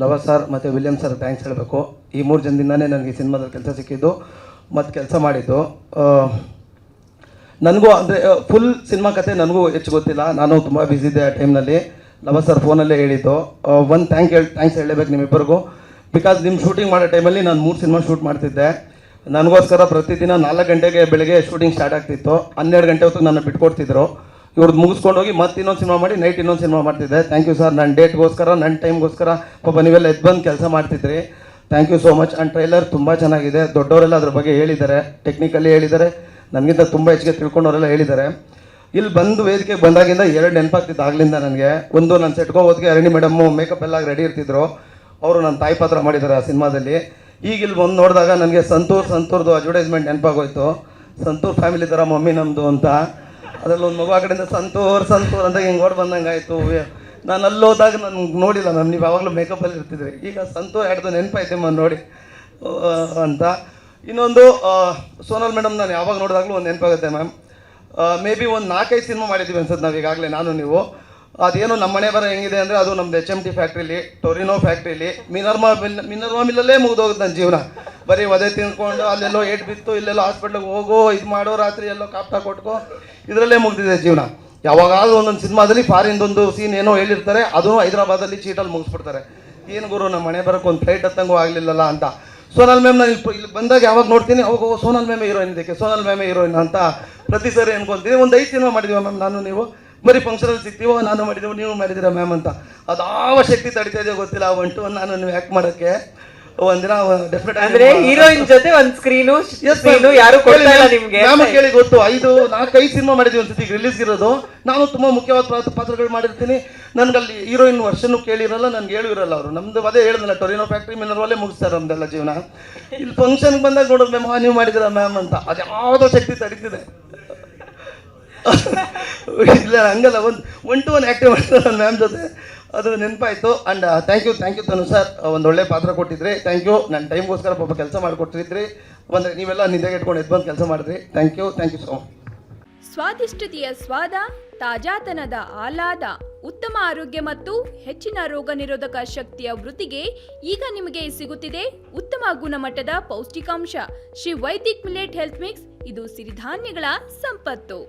Lava sir ಮತ್ತು William sir thanks ಹೇಳಬೇಕು. ಈ 3 ಜನದಿಂದನೇ ನನಗೆ ಸಿನಿಮಾದಲ್ಲಿ ಕೆಲಸ ಸಿಕ್ಕಿದ್ದು ಮತ್ತು ಕೆಲಸ ಮಾಡಿದ್ದು. ನನಗೂ ಅಂದರೆ ಫುಲ್ ಸಿನಿಮಾ ಕತೆ ನನಗೂ ಹೆಚ್ಚು ಗೊತ್ತಿಲ್ಲ, ನಾನು ತುಂಬ ಬ್ಯುಸಿ ಇದ್ದೆ ಆ ಟೈಮ್ನಲ್ಲಿ. ಲವ ಸರ್ ಫೋನಲ್ಲೇ ಹೇಳಿದ್ದು. ಒಂದು ಥ್ಯಾಂಕ್ಸ್ ಹೇಳಬೇಕು ನಿಮ್ಮಿಬ್ಬರಿಗೂ. ಬಿಕಾಸ್ ನಿಮ್ಮ ಶೂಟಿಂಗ್ ಮಾಡೋ ಟೈಮಲ್ಲಿ ನಾನು 3 ಸಿನಿಮಾ ಶೂಟ್ ಮಾಡ್ತಿದ್ದೆ. ನನಗೋಸ್ಕರ ಪ್ರತಿದಿನ 4 ಗಂಟೆಗೆ ಬೆಳಗ್ಗೆ ಶೂಟಿಂಗ್ ಸ್ಟಾರ್ಟ್ ಆಗ್ತಿತ್ತು. 12 ಗಂಟೆ ಹೊತ್ತಿಗೆ ನನ್ನ ಬಿಟ್ಕೊಡ್ತಿದ್ರು. ಇವ್ರದ್ದು ಮುಗಿಸ್ಕೊಂಡೋಗಿ ಮತ್ತೆ ಇನ್ನೊಂದು ಸಿನಿಮಾ ಮಾಡಿ ನೈಟ್ ಇನ್ನೊಂದು ಸಿನಿಮಾ ಮಾಡ್ತಿದ್ದೆ. ಥ್ಯಾಂಕ್ ಯು ಸರ್, ನನ್ನ ಡೇಟ್ಗೋಸ್ಕರ ನನ್ನ ಟೈಮ್ಗೋಸ್ಕರ ಪಾಪ ನೀವೆಲ್ಲ ಎದ್ದು ಬಂದು ಕೆಲಸ ಮಾಡ್ತಿದ್ರಿ. Thank you so much. And trailer ತುಂಬ ಚೆನ್ನಾಗಿದೆ. ದೊಡ್ಡವರೆಲ್ಲ ಅದ್ರ ಬಗ್ಗೆ ಹೇಳಿದ್ದಾರೆ, ಟೆಕ್ನಿಕಲಿ ಹೇಳಿದ್ದಾರೆ, ನನಗಿಂತ ತುಂಬ ಹೆಚ್ಚಿಗೆ ತಿಳ್ಕೊಂಡವರೆಲ್ಲ ಹೇಳಿದ್ದಾರೆ. ಇಲ್ಲಿ ಬಂದು ವೇದಿಕೆಗೆ ಬಂದಾಗಿಂದ 2 ನೆನಪಾಗ್ತಿತ್ತು ಆಗ್ಲಿಂದ ನನಗೆ. ಒಂದು ನಾನು ಸೆಟ್ಕೋ ಹೋದ್ಗೆ ಅರಣಿ ಮೇಡಮ್ಮು ಮೇಕಪ್ ಎಲ್ಲ ರೆಡಿ ಇರ್ತಿದ್ರು, ಅವರು ನನ್ನ ತಾಯಿ ಪಾತ್ರ ಮಾಡಿದ್ದಾರೆ ಆ ಸಿನಿಮಾದಲ್ಲಿ. ಈಗ ಇಲ್ಲಿ ಬಂದು ನೋಡಿದಾಗ ನನಗೆ ಸಂತೂರ್ದು ಅಡ್ವರ್ಟೈಸ್ಮೆಂಟ್ ನೆನಪಾಗೋಯ್ತು. ಸಂತೂರ್ ಫ್ಯಾಮಿಲಿ ಥರ ಮಮ್ಮಿ ನಮ್ಮದು ಅಂತ. ಅದರಲ್ಲಿ ಒಂದು ಮಗು ಆ ಕಡೆಯಿಂದ ಸಂತೂರ್ ಅಂತ ಹಿಂಗೆ ಓಡ್ ಬಂದಂಗೆ ಆಯಿತು. ನಾನು ಅಲ್ಲಿ ಹೋದಾಗ ನಾನು ನೋಡಿಲ್ಲ ಮ್ಯಾಮ್, ನೀವು ಯಾವಾಗಲೂ ಮೇಕಪ್ಪಲ್ಲಿ ಇರ್ತಿದ್ರಿ. ಈಗ ಸಂತೂರ್ ಹಿಡ್ದು ನೆನಪಾಯ್ತು ಮ್ಯಾಮ್ ನೋಡಿ ಅಂತ. ಇನ್ನೊಂದು ಸೋನಲ್ ಮೇಡಮ್ ನಾನು ಯಾವಾಗ ನೋಡಿದಾಗಲೂ ಒಂದು ನೆನಪಾಗುತ್ತೆ ಮ್ಯಾಮ್. ಮೇ ಬಿ ಒಂದು 4-5 ಸಿನಿಮಾ ಮಾಡಿದ್ದೀವಿ ಅನ್ಸುತ್ತೆ ನಾವು ಈಗಾಗಲೇ ನಾನು ನೀವು. ಅದೇನು ನಮ್ಮ ಮನೆ ಬರೋ ಹೆಂಗಿದೆ ಅಂದರೆ ಅದು ನಮ್ಮದು HMT ಫ್ಯಾಕ್ಟ್ರಿಲಿ, ಟೊರಿನೋ ಫ್ಯಾಕ್ಟ್ರಿಲಿ, ಮಿನರ್ವಾ ಮಿಲ್ಲಲ್ಲೇ ಮುಗಿದೋಗುತ್ತೆ ನನ್ನ ಜೀವನ. ಬರೀ ಒದೆ ತಿನ್ಕೊಂಡು ಅಲ್ಲೆಲ್ಲೋ ಏಟ್ ಬಿತ್ತು, ಇಲ್ಲೆಲ್ಲೋ ಹಾಸ್ಪಿಟ್ಲಿಗೆ ಹೋಗೋ ಇದು ಮಾಡೋ, ರಾತ್ರಿ ಎಲ್ಲೋ ಕಾಪ್ತಾ ಕೊಟ್ಕೋ, ಇದರಲ್ಲೇ ಮುಗಿದಿದೆ ಜೀವನ. ಯಾವಾಗಾದ್ರೂ ಒಂದೊಂದು ಸಿನಿಮಾದಲ್ಲಿ ಫಾರಿನ್ದೊಂದು ಸೀನ್ ಏನೋ ಹೇಳಿರ್ತಾರೆ, ಅದೂ ಹೈದರಾಬಾದಲ್ಲಿ ಚೀಟಲ್ಲಿ ಮುಗಿಸ್ಬಿಡ್ತಾರೆ. ಏನು ಗುರು ನಮ್ಮ ಮನೆ ಬರೋಕ್ಕೆ ಒಂದು ಫ್ಲೈಟ್ ಹತ್ತಂಗೂ ಆಗಲಿಲ್ಲಲ್ಲ ಅಂತ. ಸೋನಲ್ ಮ್ಯಾಮ್ ನಾನು ಇಲ್ಲಿ ಬಂದಾಗ ಯಾವಾಗ ನೋಡ್ತೀನಿ ಅವಾಗ ಸೋನಲ್ ಮ್ಯಾಮೇ ಹೀರೋಯಿನ್, ಇದಕ್ಕೆ ಸೋನಲ್ ಮ್ಯಾಮೇ ಹೀರೋಯಿನ್ ಅಂತ ಪ್ರತಿ ಸರಿ ಅನ್ಕೊತೀನಿ. ಒಂದು 5 ಸಿನಿಮಾ ಮಾಡಿದ್ದೀವಿ ಮ್ಯಾಮ್ ನಾನು ನೀವು. ಬರೀ ಫಂಕ್ಷನಲ್ಲಿ ಸಿಗ್ತೀವೋ, ನಾನು ಮಾಡಿದ್ದೀವೋ ನೀವು ಮಾಡಿದ್ದೀರಾ ಮ್ಯಾಮ್ ಅಂತ. ಅದಾವ ಶಕ್ತಿ ತಡಿತಾ ಇದೆಯೋ ಗೊತ್ತಿಲ್ಲ. 1 to 1 ನಾನು ನೀವು ಆ್ಯಕ್ಟ್ ಮಾಡೋಕ್ಕೆ ಒಂದಿನ ಡೆಫಿನೆಟ್ ಅಂದ್ರೆ ಹೀರೋಯಿನ್ ಜೊತೆ ಒಂದು ಸ್ಕ್ರೀನು ಯಾರು ಕೊಡ್ತಾ ಇಲ್ಲ ನಿಮ್ಗೆ. ಮ್ಯಾಮ್ ಕೇಳಿ ಗೊತ್ತು. 4-5 ಸಿನಿಮಾ ಮಾಡಿದ್ದೀವಿ ಅನ್ಸುತ್ತೆ ಈಗ ರಿಲೀಸ್ ಇರೋದು. ನಾನು ತುಂಬ ಮುಖ್ಯವಾದ ಪಾತ್ರಗಳು ಮಾಡಿರ್ತೀನಿ. ನನಗಲ್ಲಿ ಹೀರೋಯಿನ್ ವರ್ಷನೂ ಕೇಳಿರಲ್ಲ, ನನಗೆ ಹೇಳಿರಲ್ಲ ಅವರು. ನಮ್ದು ಅದೇ ಹೇಳಿದ್ನಲ್ಲ, ಟೊರಿನೋ ಫ್ಯಾಕ್ಟ್ರಿ ಮಿನರ್ವಲ್ಲೇ ಮುಗಿಸ್ತಾರೆ ನಮ್ದೆಲ್ಲ ಜೀವನ. ಇಲ್ಲಿ ಫಂಕ್ಷನ್ಗೆ ಬಂದಾಗ ನೋಡೋದು ಮ್ಯಾಮ್ ನೀವು ಮಾಡಿದ್ದೀರಾ ಮ್ಯಾಮ್ ಅಂತ. ಅದು ಯಾವುದೋ ಶಕ್ತಿ ತಡೀತಿದೆ. ಇಲ್ಲ ಹಂಗಲ್ಲ, 1 to 1 ಆ್ಯಕ್ಟಿವ್ ಮಾಡ್ತಾರೆ ನನ್ನ ಮ್ಯಾಮ್ ಜೊತೆ. ಅದು ನೆನಪಾಯಿತು. And thank you Tanu sir, ಒಂದು ಒಳ್ಳೆ ಪಾತ್ರ ಕೊಟ್ಟಿದ್ರಿ. Thank you. ನನ್ನ ಟೈಮ್ಗೋಸ್ಕರ ಪಾಪ ಕೆಲಸ ಮಾಡಿಕೊಟ್ಟಿದ್ರಿ. ಅಂದರೆ ನೀವೆಲ್ಲ ನಿದ್ದೆಗೆ ಇಟ್ಕೊಂಡು ಎದ್ದು ಬಂದು ಕೆಲಸ ಮಾಡಿದ್ರಿ. Thank you so much. ಸ್ವಾದಿಷ್ಟತೆಯ ಸ್ವಾದ, ತಾಜಾತನದ ಆಹ್ಲಾದ, ಉತ್ತಮ ಆರೋಗ್ಯ ಮತ್ತು ಹೆಚ್ಚಿನ ರೋಗ ನಿರೋಧಕ ಶಕ್ತಿಯ ವೃತ್ತಿಗೆ ಈಗ ನಿಮಗೆ ಸಿಗುತ್ತಿದೆ ಉತ್ತಮ ಗುಣಮಟ್ಟದ ಪೌಷ್ಟಿಕಾಂಶ. Shri Vaidik millet health mix. ಇದು ಸಿರಿಧಾನ್ಯಗಳ ಸಂಪತ್ತು.